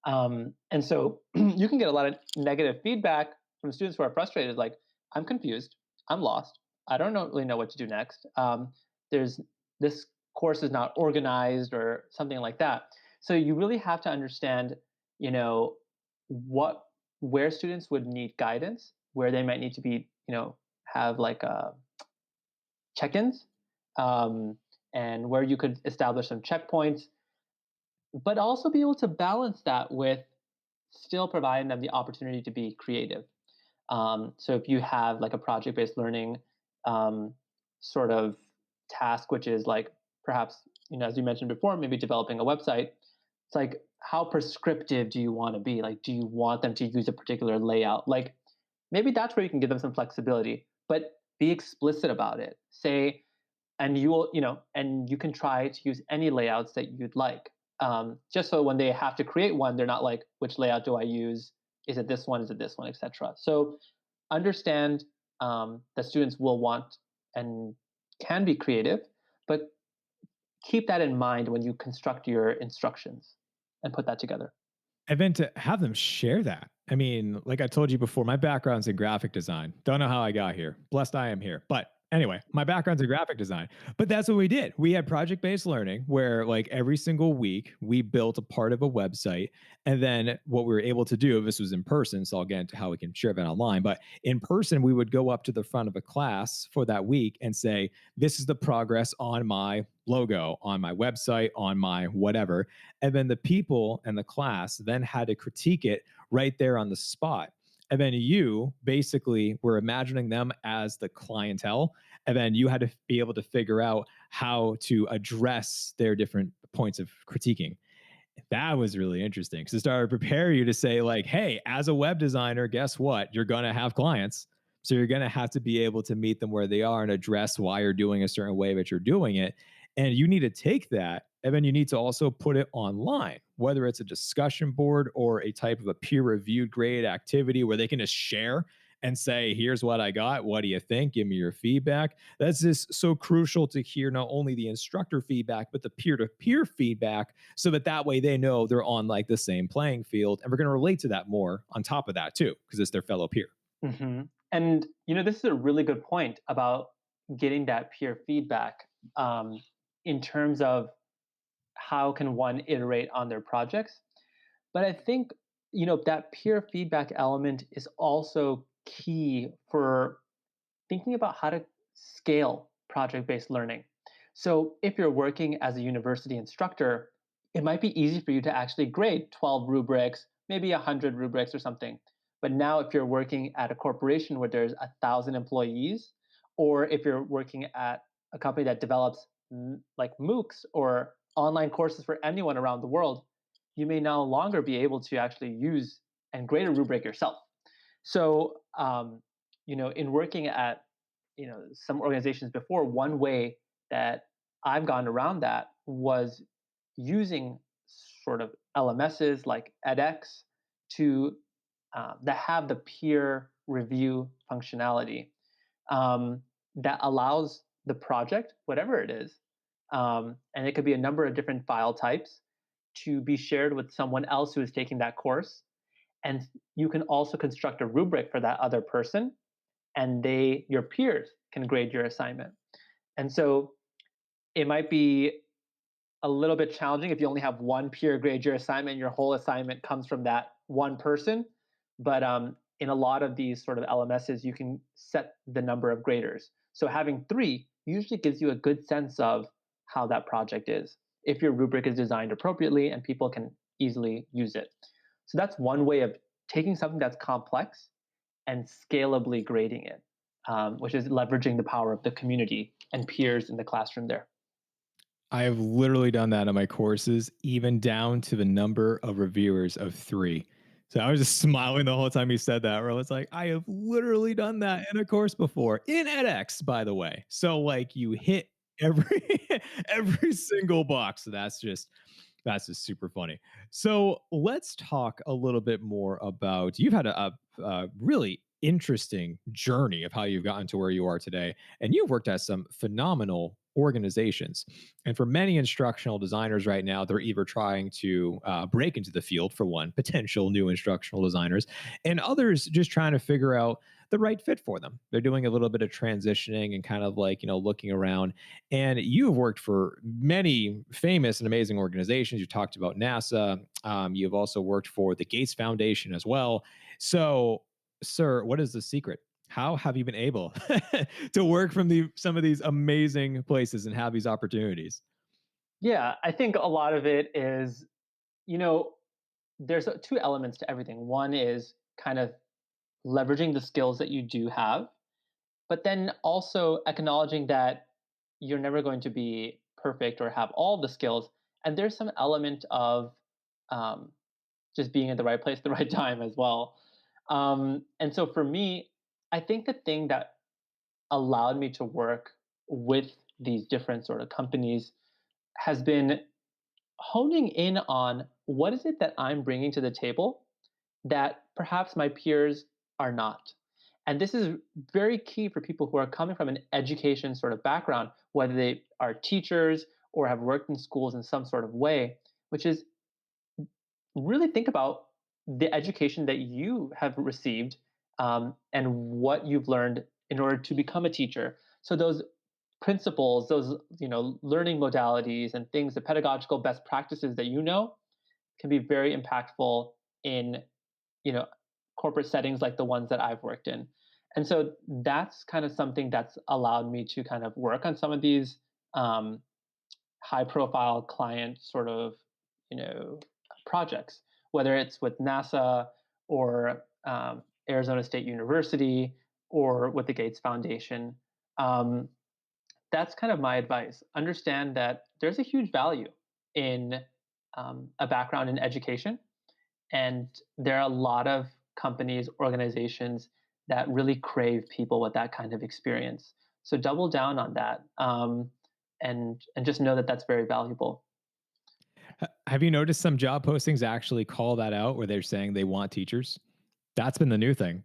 And so you can get a lot of negative feedback from students who are frustrated, like, I'm confused, I'm lost, I don't really know what to do next. There's this course is not organized or something like that. So you really have to understand, you know, what where students would need guidance, where they might need to be, have like check-ins, um, and where you could establish some checkpoints, but also be able to balance that with still providing them the opportunity to be creative. So if you have like a project-based learning um, sort of task, which is like perhaps, as you mentioned before, maybe developing a website, it's like, how prescriptive do you want to be? Like, do you want them to use a particular layout? Like, maybe that's where you can give them some flexibility, but be explicit about it. Say, and you will, and you can try to use any layouts that you'd like. Just so when they have to create one, they're not like, which layout do I use? Is it this one? Is it this one? Etc. So understand that students will want and can be creative, but keep that in mind when you construct your instructions and put that together. and then to have them share that. I mean, like I told you before, my background's in graphic design. Don't know how I got here. Blessed I am here. But anyway, my background's in graphic design. But that's what we did. We had project based learning where, like, every single week we built a part of a website. And then what we were able to do, this was in person, so I'll get into how we can share that online. But in person, we would go up to the front of a class for that week and say, this is the progress on my logo, on my website, on my whatever. And then the people in the class then had to critique it right there on the spot. And then you basically were imagining them as the clientele. And then you had to be able to figure out how to address their different points of critiquing. That was really interesting because it started to prepare you to say, like, hey, as a web designer, guess what? You're going to have clients. So you're going to have to be able to meet them where they are and address why you're doing a certain way that you're doing it. And you need to take that, and then you need to also put it online, whether it's a discussion board or a type of a peer reviewed grade activity where they can just share and say, here's what I got. What do you think? Give me your feedback. That's just so crucial to hear not only the instructor feedback, but the peer to peer feedback, so that way they know they're on like the same playing field. And we're going to relate to that more on top of that too, because it's their fellow peer. Hmm. And this is a really good point about getting that peer feedback, in terms of how can one iterate on their projects. But I think that peer feedback element is also key for thinking about how to scale project-based learning. So if you're working as a university instructor, it might be easy for you to actually grade 12 rubrics, maybe 100 rubrics or something. But now if you're working at a corporation where there's 1,000 employees, or if you're working at a company that develops like MOOCs or online courses for anyone around the world, you may no longer be able to actually use and grade a rubric yourself. So, in working at some organizations before, one way that I've gone around that was using sort of LMSs like edX to that have the peer review functionality that allows the project, whatever it is, and it could be a number of different file types, to be shared with someone else who is taking that course. And you can also construct a rubric for that other person, and your peers can grade your assignment. And so it might be a little bit challenging if you only have one peer grade your assignment, your whole assignment comes from that one person. But in a lot of these sort of LMSs, you can set the number of graders. So having three usually gives you a good sense of how that project is, if your rubric is designed appropriately and people can easily use it. So that's one way of taking something that's complex and scalably grading it, which is leveraging the power of the community and peers in the classroom there. I have literally done that on my courses, even down to the number of reviewers of 3. So I was just smiling the whole time he said that, where I was like, I have literally done that in a course before, in edX, by the way. So like you hit every every single box. So that's just super funny. So let's talk a little bit more about, you've had a really interesting journey of how you've gotten to where you are today, and you've worked at some phenomenal organizations. And for many instructional designers right now, they're either trying to break into the field, for one, potential new instructional designers, and others just trying to figure out the right fit for them. They're doing a little bit of transitioning and kind of like, looking around. And you've worked for many famous and amazing organizations. You talked about NASA. You've also worked for the Gates Foundation as well. So, sir, what is the secret? How have you been able to work from some of these amazing places and have these opportunities? Yeah, I think a lot of it is, you know, there's two elements to everything. One is kind of leveraging the skills that you do have, but then also acknowledging that you're never going to be perfect or have all the skills. And there's some element of um, just being at the right place at the right time as well. And so for me, I think the thing that allowed me to work with these different sort of companies has been honing in on what is it that I'm bringing to the table that perhaps my peers are not. And this is very key for people who are coming from an education sort of background, whether they are teachers or have worked in schools in some sort of way, which is really think about the education that you have received, and what you've learned in order to become a teacher. So those principles, those learning modalities and things, the pedagogical best practices that can be very impactful in you know corporate settings like the ones that I've worked in. And so that's kind of something that's allowed me to kind of work on some of these um, high profile client sort of you know projects, whether it's with NASA or Arizona State University or with the Gates Foundation. um, that's kind of my advice. Understand that there's a huge value in a background in education, and there are a lot of companies, organizations that really crave people with that kind of experience. So double down on that, and just know that that's very valuable. Have you noticed some job postings actually call that out where they're saying they want teachers? That's been the new thing.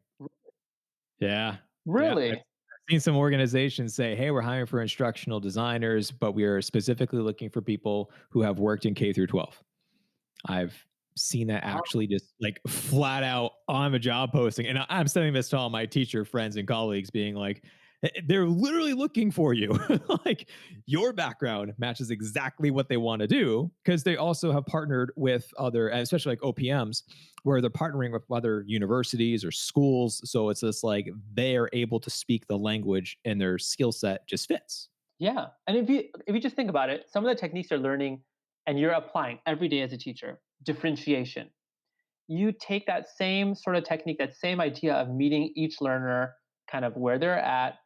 Yeah. Yeah. I've Really? seen some organizations say, hey, we're hiring for instructional designers, but we are specifically looking for people who have worked in K through 12. I've seen that actually just like flat out on a job posting. And I'm sending this to all my teacher friends and colleagues, being like, they're literally looking for you. Like your background matches exactly what they want to do, because they also have partnered with other, especially like OPMs, where they're partnering with other universities or schools. So it's just like they are able to speak the language and their skill set just fits. Yeah. And if you just think about it, some of the techniques you're learning and you're applying every day as a teacher, differentiation. You take that same sort of technique, that same idea of meeting each learner kind of where they're at,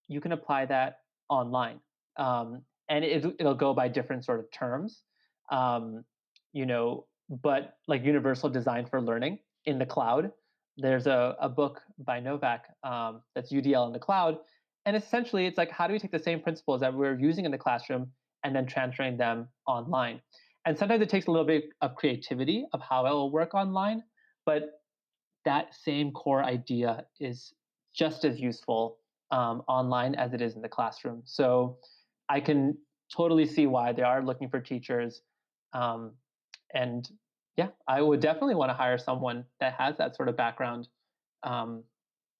you can apply that online. And it'll go by different sort of terms, but like universal design for learning. in the cloud. There's a book by Novak that's UDL in the cloud. And essentially, it's like, how do we take the same principles that we're using in the classroom and then transferring them online? And sometimes it takes a little bit of creativity of how it will work online, but that same core idea is just as useful online as it is in the classroom. So I can totally see why they are looking for teachers. Um, and yeah, I would definitely want to hire someone that has that sort of background um,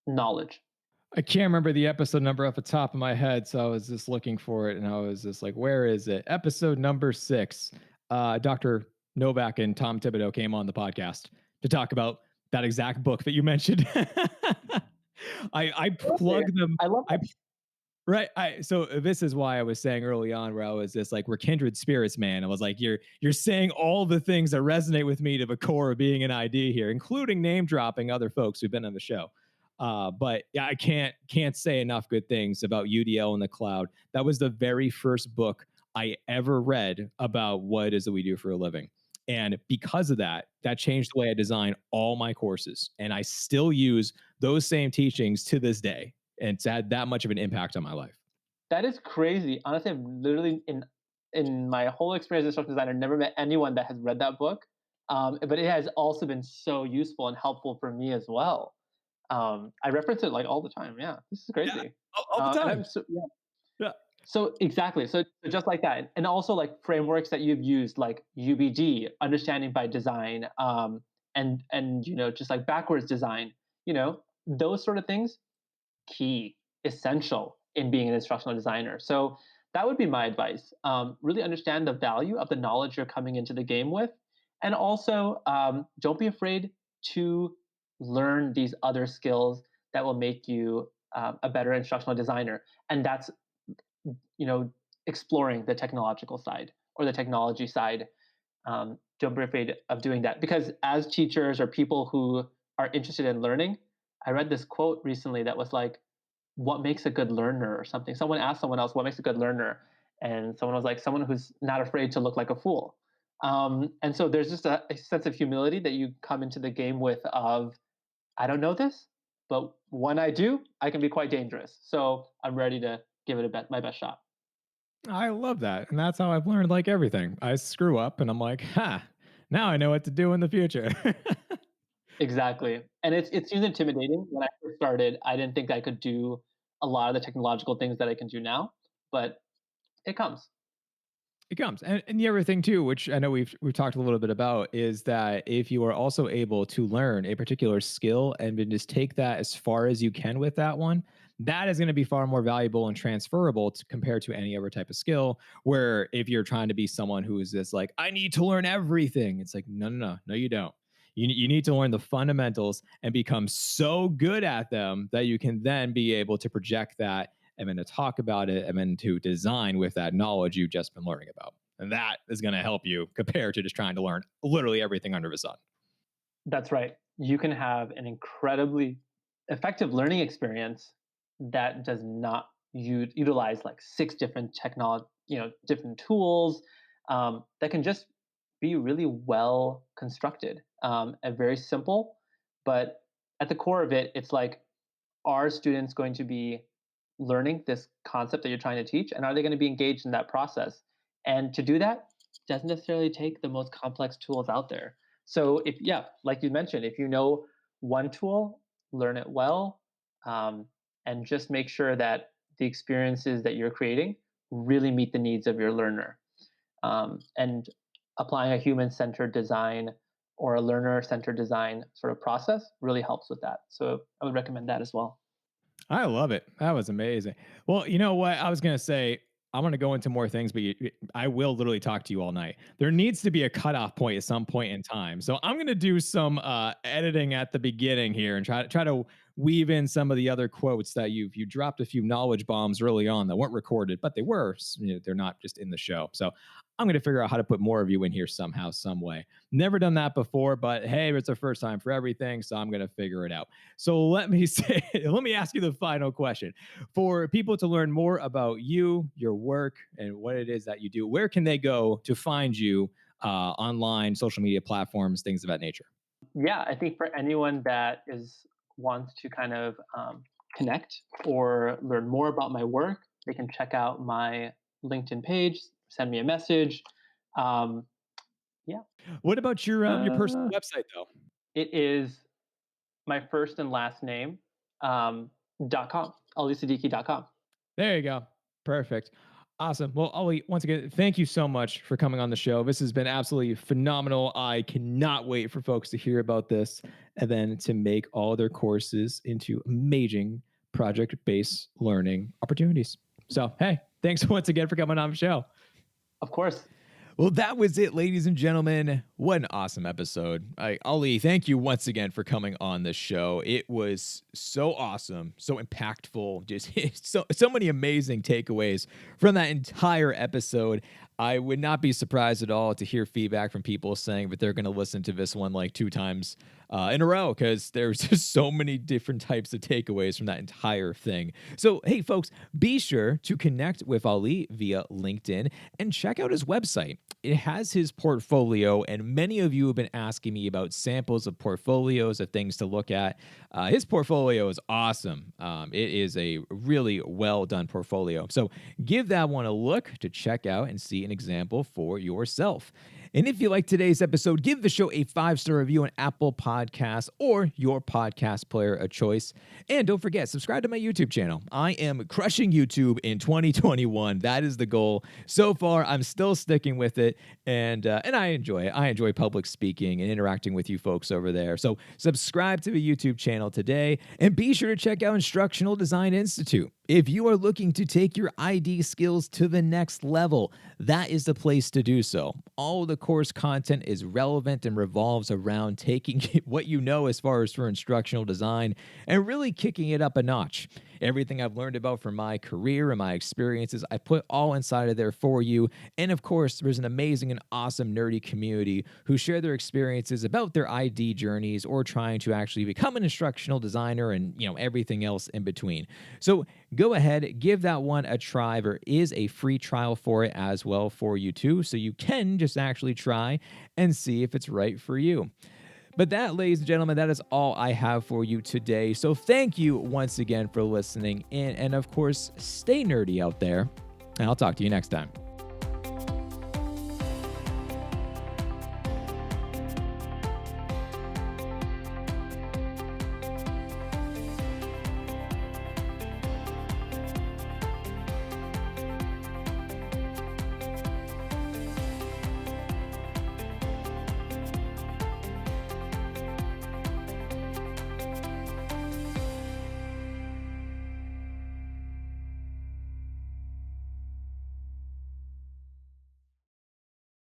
knowledge. I can't remember the episode number off the top of my head, so I was just looking for it, and I was just like, "Where is it?" Episode number 6. Dr. Novak and Tom Thibodeau came on the podcast to talk about that exact book that you mentioned. I Okay. plugged them. I love I Right. So this is why I was saying early on where I was just like, we're kindred spirits, man. I was like, you're saying all the things that resonate with me to the core of being an ID here, including name dropping other folks who've been on the show. But yeah, I can't say enough good things about UDL in the cloud. That was the very first book I ever read about what it is that we do for a living. And because of that, that changed the way I design all my courses. And I still use those same teachings to this day, and it's had that much of an impact on my life. That is crazy. Honestly, I've literally in my whole experience as a instructional designer, never met anyone that has read that book. But it has also been so useful and helpful for me as well. I reference it like all the time. Yeah, this is Yeah, crazy. all the And time. I'm so yeah. Yeah. So exactly. So just like that, and also like frameworks that you've used, like UBD, understanding by design, and just like backwards design. Those sort of things key, essential in being an instructional designer. So that would be my advice. Really understand the value of the knowledge you're coming into the game with. And also, don't be afraid to learn these other skills that will make you a better instructional designer. And that's, you know, exploring the technological side or the technology side. Don't be afraid of doing that because as teachers or people who are interested in learning, I read this quote recently that was like, what makes a good learner or something. Someone asked someone else, what makes a good learner? And someone was like, someone who's not afraid to look like a fool. And so there's just a sense of humility that you come into the game with of, I don't know this, but when I do, I can be quite dangerous. So I'm ready to give it my best shot. I love that. And that's how I've learned like everything. I screw up and I'm like, ha, now I know what to do in the future. Exactly. And it seems intimidating. When I first started, I didn't think I could do a lot of the technological things that I can do now, but it comes. It comes. And the other thing too, which I know we've talked a little bit about, is that if you are also able to learn a particular skill and then just take that as far as you can with that one, that is going to be far more valuable and transferable compared to any other type of skill. Where if you're trying to be someone who is this like, I need to learn everything, it's like, no, you don't. You need to learn the fundamentals and become so good at them that you can then be able to project that and then to talk about it and then to design with that knowledge you've just been learning about. And that is going to help you compared to just trying to learn literally everything under the sun. That's right. You can have an incredibly effective learning experience that does not utilize like six different technology, different tools that can just be really well constructed and very simple. But at the core of it, it's like, are students going to be learning this concept that you're trying to teach, and are they going to be engaged in that process? And to do that doesn't necessarily take the most complex tools out there. So if yeah, like you mentioned, if you know one tool, learn it well, um, and just make sure that the experiences that you're creating really meet the needs of your learner. And applying a human-centered design or a learner-centered design sort of process really helps with that. So I would recommend that as well. I love it. That was amazing. Well, you know what? I was going to say, I'm going to go into more things, but I will literally talk to you all night. There needs to be a cutoff point at some point in time. So I'm going to do some editing at the beginning here and try to weave in some of the other quotes that you dropped a few knowledge bombs early on that weren't recorded, but they were. They're not just in the show. So I'm going to figure out how to put more of you in here somehow, some way. Never done that before, but hey, it's the first time for everything, so I'm going to figure it out. So let me ask you the final question. For people to learn more about you, your work, and what it is that you do, where can they go to find you online, social media platforms, things of that nature? Yeah, I think for anyone that wants to kind of connect or learn more about my work, they can check out my LinkedIn page, send me a message. Um, yeah, What about your personal uh, website though? it is my first and last name .com, alisiddiqui.com. There you go. Perfect. Awesome. Well, Ollie, once again, thank you so much for coming on the show. This has been absolutely phenomenal. I cannot wait for folks to hear about this and then to make all their courses into amazing project based learning opportunities. So, hey, thanks once again for coming on the show. Of course. Well, that was it, ladies and gentlemen. What an awesome episode. Ali, thank you once again for coming on the show. It was so awesome, so impactful, just so many amazing takeaways from that entire episode. I would not be surprised at all to hear feedback from people saying that they're going to listen to this one like 2 times in a row because there's just so many different types of takeaways from that entire thing. So, hey, folks, be sure to connect with Ali via LinkedIn and check out his website. It has his portfolio, and many of you have been asking me about samples of portfolios of things to look at. His portfolio is awesome. It is a really well done portfolio. So give that one a look to check out and see an example for yourself. And if you like today's episode, give the show a 5-star review on Apple Podcasts or your podcast player of choice. And don't forget, subscribe to my YouTube channel. I am crushing YouTube in 2021. That is the goal. So far, I'm still sticking with it, and I enjoy it. I enjoy public speaking and interacting with you folks over there. So subscribe to the YouTube channel today, and be sure to check out Instructional Design Institute. If you are looking to take your ID skills to the next level, that is the place to do so. All the course content is relevant and revolves around taking what you know as far as for instructional design and really kicking it up a notch. Everything I've learned about from my career and my experiences, I put all inside of there for you. And of course, there's an amazing and awesome nerdy community who share their experiences about their ID journeys or trying to actually become an instructional designer and, everything else in between. So go ahead, give that one a try. There is a free trial for it as well for you too. So you can just actually try and see if it's right for you. But that, ladies and gentlemen, that is all I have for you today. So thank you once again for listening in. And of course, stay nerdy out there. And I'll talk to you next time.